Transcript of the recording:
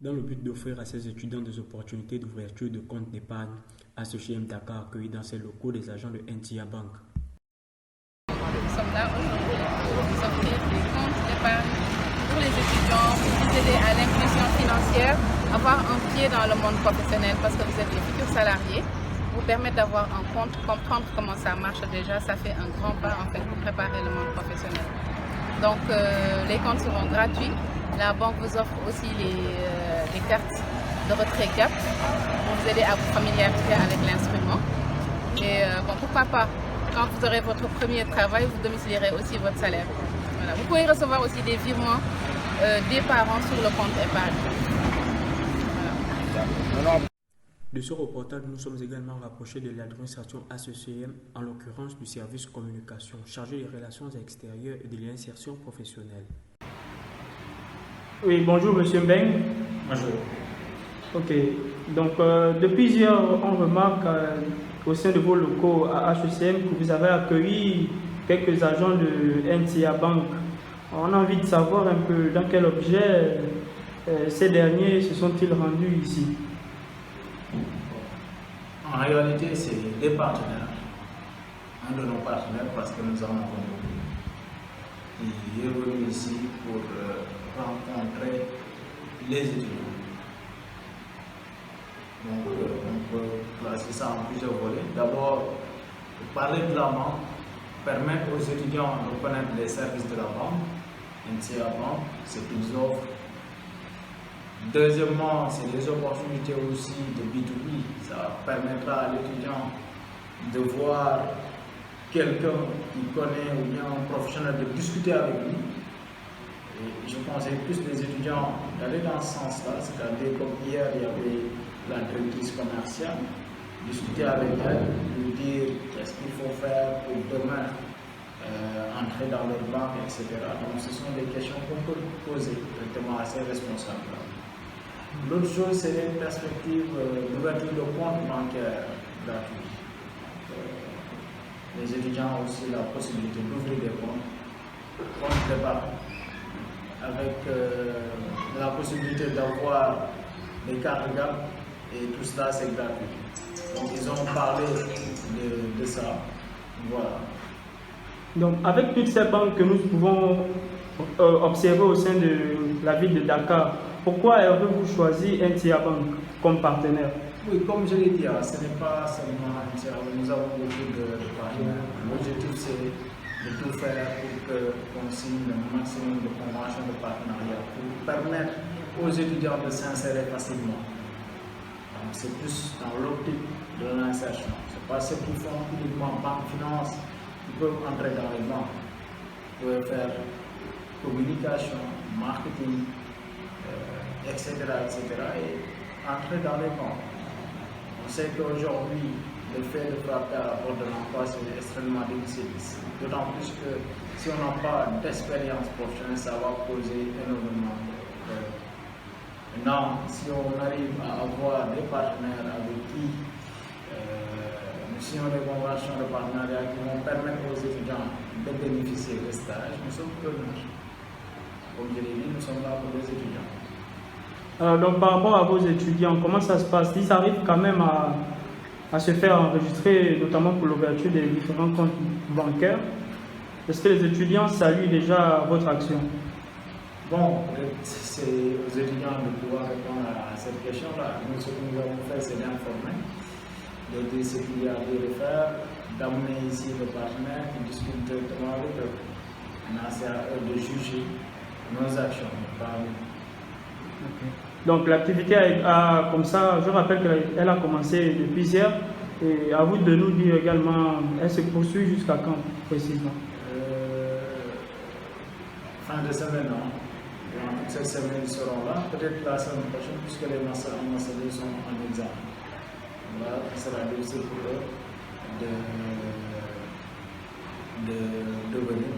Dans le but d'offrir à ces étudiants des opportunités d'ouverture de compte d'épargne, HECM Dakar a accueilli dans ses locaux les agents de NTIA Bank. Nous sommes là aujourd'hui pour vous offrir des comptes d'épargne pour les étudiants, pour vous aider à l'inclusion financière, avoir un pied dans le monde professionnel parce que vous êtes des futurs salariés, vous permettre d'avoir un compte, comprendre comment ça marche déjà, ça fait un grand pas en fait pour préparer le monde professionnel. Donc les comptes seront gratuits. La banque vous offre aussi les cartes de retrait CAP pour vous aider à vous familiariser avec l'instrument. Et pourquoi pas, quand vous aurez votre premier travail, vous domicilierez aussi votre salaire. Voilà. Vous pouvez recevoir aussi des virements des parents sur le compte épargne. Voilà. De ce reportage, nous sommes également rapprochés de l'administration HECM, en l'occurrence du service communication, chargé des relations extérieures et de l'insertion professionnelle. Oui, bonjour Monsieur Mbeng. Bonjour. Ok, donc depuis hier, on remarque au sein de vos locaux à HECM que vous avez accueilli quelques agents de NTIA Bank. On a envie de savoir un peu dans quel objet ces derniers se sont-ils rendus ici. En réalité, c'est des partenaires, un de nos partenaires parce que nous avons un groupe qui est venu ici pour rencontrer les étudiants. Donc, on peut classer ça en plusieurs volets. D'abord, parler de la banque, permettre aux étudiants de connaître les services de la banque, NTIA Bank, ce qu'ils offrent. Deuxièmement, c'est des opportunités aussi de B2B. Ça permettra à l'étudiant de voir quelqu'un qui connaît ou bien un professionnel de discuter avec lui. Et je conseille plus les étudiants d'aller dans ce sens-là, c'est-à-dire comme hier, il y avait la directrice commerciale, discuter avec elle, lui dire qu'est-ce qu'il faut faire pour demain entrer dans leur banque, etc. Donc ce sont des questions qu'on peut poser directement à ces responsables-là. L'autre chose, c'est une perspective d'ouverture de compte bancaire gratuit. Les étudiants ont aussi la possibilité d'ouvrir des comptes d'épargne, avec la possibilité d'avoir des cartes GAP, et tout cela c'est gratuit. Donc ils ont parlé de ça. Voilà. Donc avec toutes ces banques que nous pouvons observer au sein de la ville de Dakar, pourquoi avez-vous choisi NTIA Bank comme partenaire? Oui, comme je l'ai dit, ce n'est pas seulement NTIA Bank, nous avons beaucoup de partenaires. L'objectif c'est de tout faire pour qu'on signe le maximum de conventions de partenariat pour permettre aux étudiants de s'insérer facilement. C'est plus dans l'optique de l'insertion. Ce n'est pas ceux qui font uniquement banque finance qui peuvent entrer dans les banques. Vous pouvez faire communication, marketing, etc., et entrer dans les banques. On sait qu'aujourd'hui, le fait de frapper à la porte de l'emploi, c'est extrêmement difficile. D'autant plus que si on n'a pas d'expérience professionnelle, ça va poser énormément de problèmes. Maintenant, si on arrive à avoir des partenaires avec qui nous signons des conventions de partenariat qui vont permettre aux étudiants de bénéficier des stages, nous sommes preneurs. Comme je l'ai dit, nous sommes là pour les étudiants. Donc par rapport à vos étudiants, comment ça se passe? Ils arrivent quand même à se faire enregistrer, notamment pour l'ouverture des différents comptes bancaires. Est-ce que les étudiants saluent déjà votre action? Bon, c'est aux étudiants de pouvoir répondre à cette question-là. Nous, ce que nous avons fait, c'est d'informer, de dire ce qu'il y a à faire, d'amener ici le partenaire qui discute directement avec eux. Maintenant, c'est à eux de juger nos actions, pas nous. Okay. Donc l'activité comme ça, je rappelle qu'elle a commencé depuis hier. Et à vous de nous dire également, elle se poursuit jusqu'à quand précisément? Fin de semaine, non. Durant toute cette semaine, ils seront là. Peut-être la semaine prochaine, puisque les enseignants sont en examen. Là, ce sera difficile pour eux de venir.